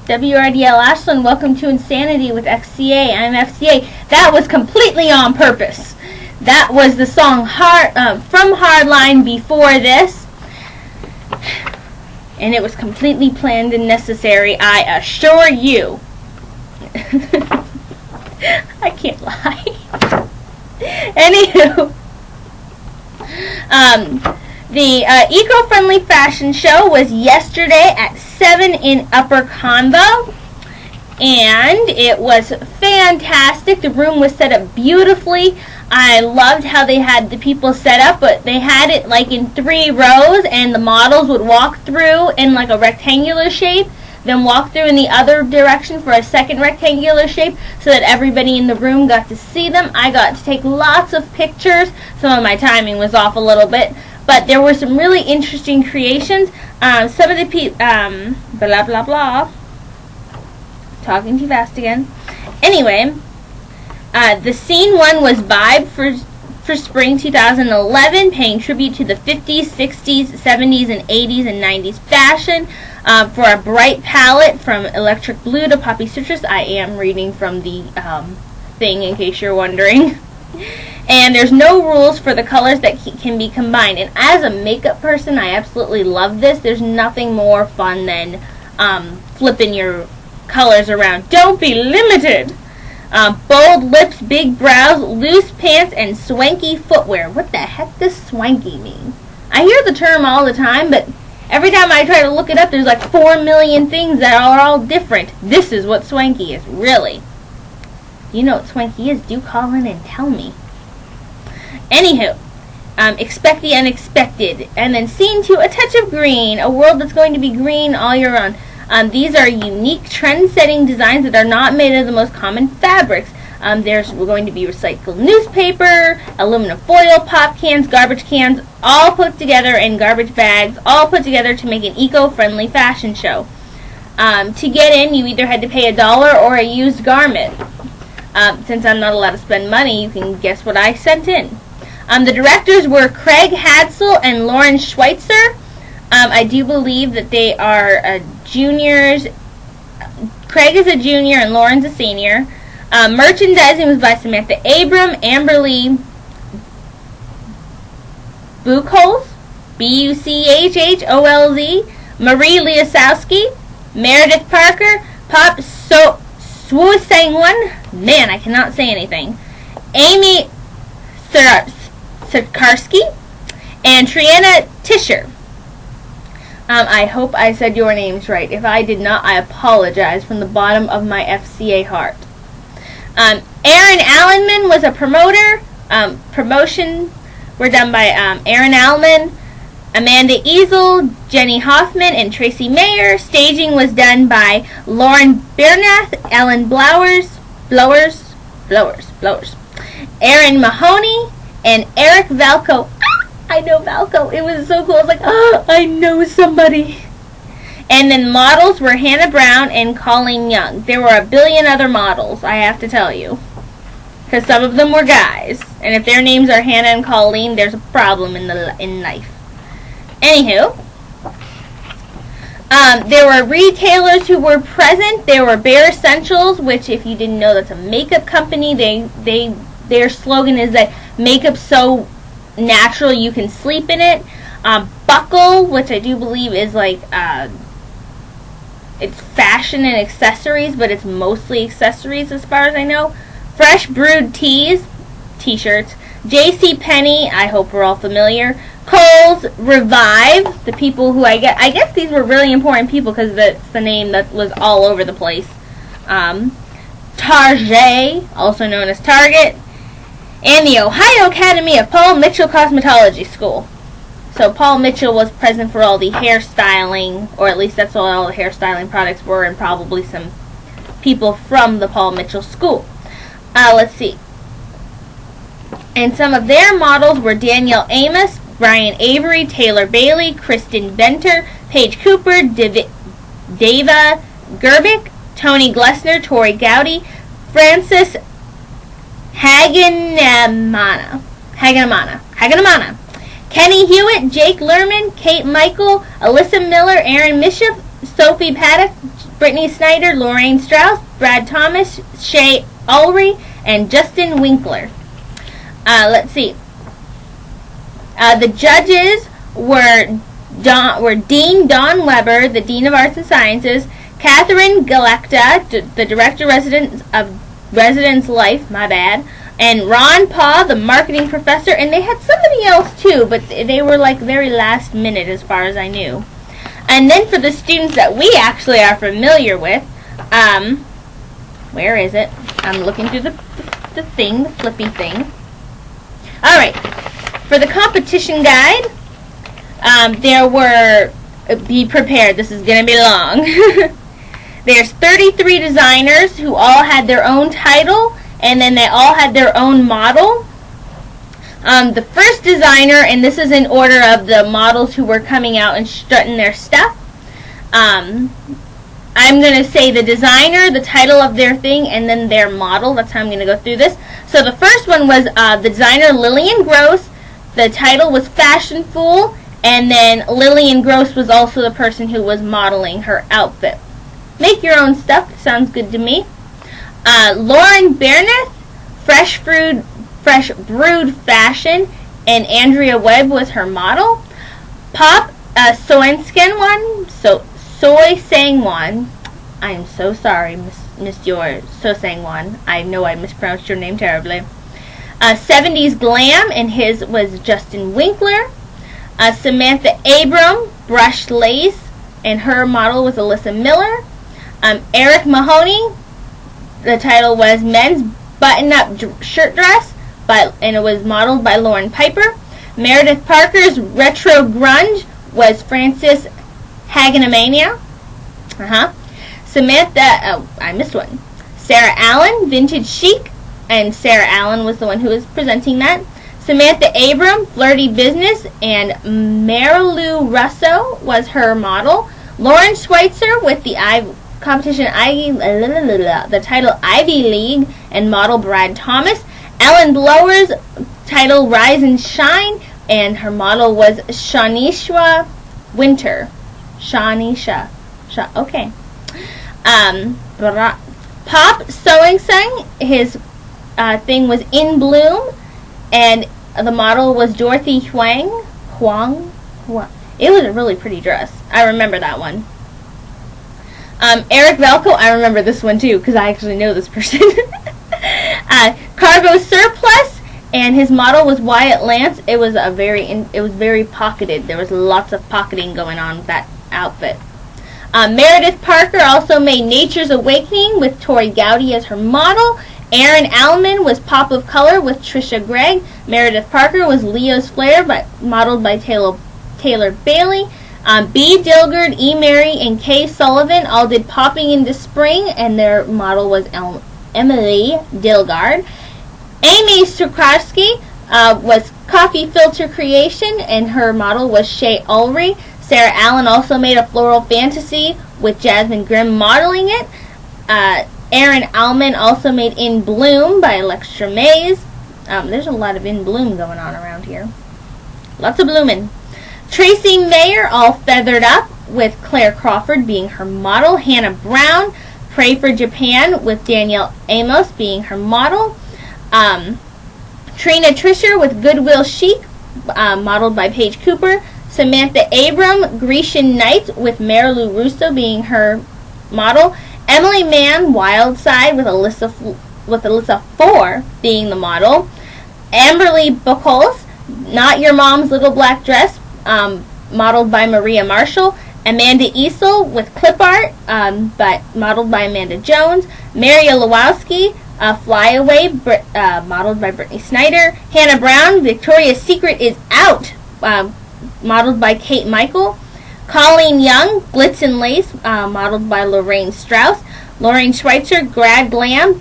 WRDL Ashland, welcome to Insanity with XCA. I'm FCA. That was completely on purpose. That was the song from Hardline before this. And it was completely planned and necessary, I assure you. I can't lie. Anywho. The eco-friendly fashion show was yesterday at 7 in Upper Convo, and it was fantastic. The room was set up beautifully. I loved how they had the people set up, but they had it like in 3 rows, and the models would walk through in like a rectangular shape, then walk through in the other direction for a second rectangular shape so that everybody in the room got to see them. I got to take lots of pictures. Some of my timing was off a little bit, but there were some really interesting creations. Some of the people, blah, blah, blah. Talking too fast again. Anyway, the scene one was Vibe for Spring 2011, paying tribute to the 50s, 60s, 70s, and 80s and 90s fashion. For a bright palette from Electric Blue to Poppy Citrus. I am reading from the thing in case you're wondering. And there's no rules for the colors that can be combined. And as a makeup person, I absolutely love this. There's nothing more fun than flipping your colors around. Don't be limited. Bold lips, big brows, loose pants, and swanky footwear. What the heck does swanky mean? I hear the term all the time, but every time I try to look it up, there's like 4 million things that are all different. This is what swanky is, really. You know what swanky is, do call in and tell me. Anywho, expect the unexpected. And then scene 2, a touch of green, a world that's going to be green all year round. These are unique, trend-setting designs that are not made of the most common fabrics. We're going to be recycled newspaper, aluminum foil, pop cans, garbage cans, all put together in garbage bags, all put together to make an eco-friendly fashion show. To get in, you either had to pay $1 or a used garment. Since I'm not allowed to spend money, you can guess what I sent in. The directors were Craig Hadsel and Lauren Schweitzer. I do believe that they are juniors. Craig is a junior and Lauren's a senior. Merchandising was by Samantha Abram, Amberly Buchholz, Buchholz, Marie Liasowski, Meredith Parker, Pop Swusangwan, man, I cannot say anything, Amy Sikarsky, and Triana Tischer. I hope I said your names right. If I did not, I apologize from the bottom of my FCA heart. Aaron Allenman was a promoter. Promotion were done by Aaron Allenman, Amanda Easel, Jenny Hoffman, and Tracy Mayer. Staging was done by Lauren Bernath, Ellen Blowers, Aaron Mahoney, and Eric Valco. I know Valco. It was so cool. I was like, oh, I know somebody. And then models were Hannah Brown and Colleen Young. There were a billion other models, I have to tell you. Because some of them were guys. And if their names are Hannah and Colleen, there's a problem in life. Anywho, there were retailers who were present. There were Bare Essentials, which if you didn't know, that's a makeup company. Their slogan is that makeup's so natural you can sleep in it. Buckle, which I do believe is like it's fashion and accessories, but it's mostly accessories as far as I know. Fresh Brewed Teas, t-shirts. JCPenney, I hope we're all familiar. Kohl's, Revive, the people who I guess these were really important people because that's the name that was all over the place. Target, also known as Target, and the Ohio Academy of Paul Mitchell Cosmetology School. So Paul Mitchell was present for all the hairstyling, or at least that's what all the hairstyling products were, and probably some people from the Paul Mitchell School. Let's see. And some of their models were Danielle Amos, Brian Avery, Taylor Bailey, Kristen Benter, Paige Cooper, Deva Gerbic, Tony Glessner, Tori Gowdy, Francis Haganamana, Kenny Hewitt, Jake Lerman, Kate Michael, Alyssa Miller, Aaron Mishif, Sophie Paddock, Brittany Snyder, Lorraine Strauss, Brad Thomas, Shay Ulrey, and Justin Winkler. Let's see. The judges were Dean Don Weber, the Dean of Arts and Sciences, Catherine Galecta, the Director of Residence Life, and Ron Paw, the Marketing Professor, and they had somebody else too, but they were like very last minute as far as I knew. And then for the students that we actually are familiar with, where is it? I'm looking through the flippy thing. Alright, for the competition guide, there were, be prepared, this is going to be long. There's 33 designers who all had their own title, and then they all had their own model. The first designer, and this is in order of the models who were coming out and strutting their stuff. I'm going to say the designer, the title of their thing, and then their model. That's how I'm going to go through this. So the first one was the designer Lillian Gross. The title was Fashion Fool, and then Lillian Gross was also the person who was modeling her outfit. Make your own stuff. Sounds good to me. Lauren Bairneth, Fresh Brewed Fashion, and Andrea Webb was her model. Pop Soy Sangwan. I am so sorry, Miss Yor So Sangwan. I know I mispronounced your name terribly. 70s Glam, and his was Justin Winkler. Samantha Abram, Brushed Lace, and her model was Alyssa Miller. Eric Mahoney, the title was Men's Button-Up Shirt Dress, and it was modeled by Lauren Piper. Meredith Parker's Retro Grunge was Frances Hagenamania. Samantha, I missed one. Sarah Allen, Vintage Chic, and Sarah Allen was the one who was presenting that. Samantha Abram, Flirty Business, and Marilou Russo was her model. Lauren Schweitzer with the competition the title Ivy League, and model Brad Thomas. Ellen Blower's title Rise and Shine, and her model was Shanisha Winter. Okay. Pop Sewing Sang, his thing was In Bloom, and the model was Dorothy Huang. It was a really pretty dress. I remember that one. Eric Velko, I remember this one too, because I actually know this person. Cargo Surplus, and his model was Wyatt Lance. It was very pocketed. There was lots of pocketing going on with that outfit. Meredith Parker also made Nature's Awakening with Tori Gowdy as her model. Erin Allman was Pop of Color with Trisha Gregg. Meredith Parker was Leo's Flair, modeled by Taylor Bailey. B. Dilgard, E. Mary, and Kay Sullivan all did Popping into Spring, and their model was Emily Dilgard. Amy Sukarski was Coffee Filter Creation, and her model was Shay Ulrey. Sarah Allen also made a Floral Fantasy with Jasmine Grimm modeling it. Erin Allman also made In Bloom by Alextra Mays. There's a lot of In Bloom going on around here. Lots of bloomin'. Tracy Mayer, all feathered up, with Claire Crawford being her model. Hannah Brown, Pray for Japan, with Danielle Amos being her model. Trina Trisher with Goodwill Chic, modeled by Paige Cooper. Samantha Abram, Grecian Night, with Marilou Russo being her model. Emily Mann, Wild Side, with Alyssa Four being the model. Amberly Buchholz, Not Your Mom's Little Black Dress, modeled by Maria Marshall. Amanda Easel with Clip Art, but modeled by Amanda Jones. Maria Lewowski, Fly Away, modeled by Brittany Snyder. Hannah Brown, Victoria's Secret is Out, modeled by Kate Michael. Colleen Young, Glitz and Lace, modeled by Lorraine Strauss. Lauren Schweitzer, Grad Glam,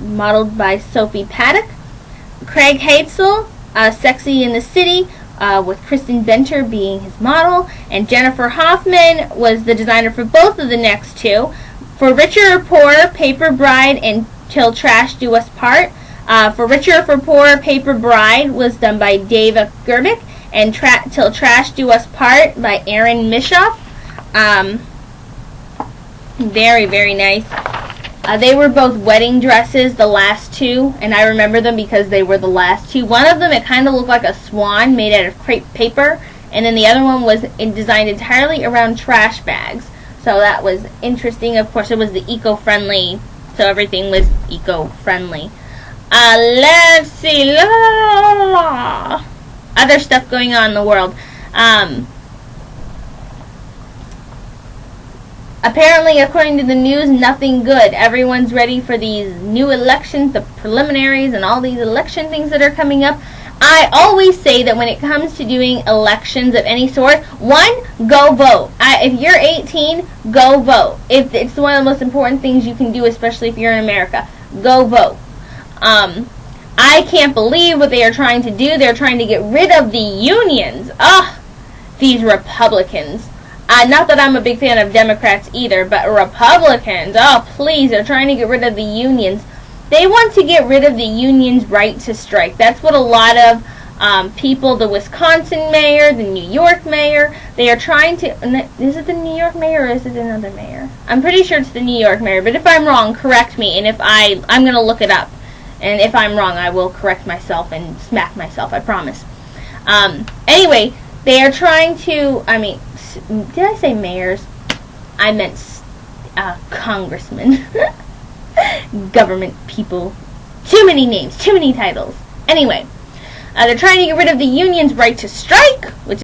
modeled by Sophie Paddock. Craig Hatzel, Sexy in the City, with Kristen Venter being his model. And Jennifer Hoffman was the designer for both of the next two. For Richer or Poorer, Paper Bride and Till Trash Do Us Part. For Richer or Poorer, Paper Bride was done by Dava Gerbic, and Till Trash Do Us Part by Aaron Mishoff. Very, very nice. They were both wedding dresses, the last two, and I remember them because they were the last two. One of them, it kind of looked like a swan made out of crepe paper, and then the other one was designed entirely around trash bags. So that was interesting. Of course, it was the eco-friendly, so everything was eco-friendly. Let's see. La, la, la, la. Other stuff going on in the world. Apparently, according to the news, nothing good. Everyone's ready for these new elections, the preliminaries, and all these election things that are coming up. I always say that when it comes to doing elections of any sort, one, go vote. If you're 18, go vote. It's one of the most important things you can do, especially if you're in America. Go vote. I can't believe what they are trying to do. They're trying to get rid of the unions. These Republicans. Not that I'm a big fan of Democrats either, but Republicans, please, they're trying to get rid of the unions. They want to get rid of the union's right to strike. That's what a lot of people, the Wisconsin mayor, the New York mayor, they are trying to, is it the New York mayor or is it another mayor? I'm pretty sure it's the New York mayor, but if I'm wrong, correct me, and if I'm going to look it up. And if I'm wrong, I will correct myself and smack myself, I promise. Anyway, they are trying to, did I say mayors? I meant congressmen. Government people. Too many names, too many titles. Anyway, they're trying to get rid of the union's right to strike, which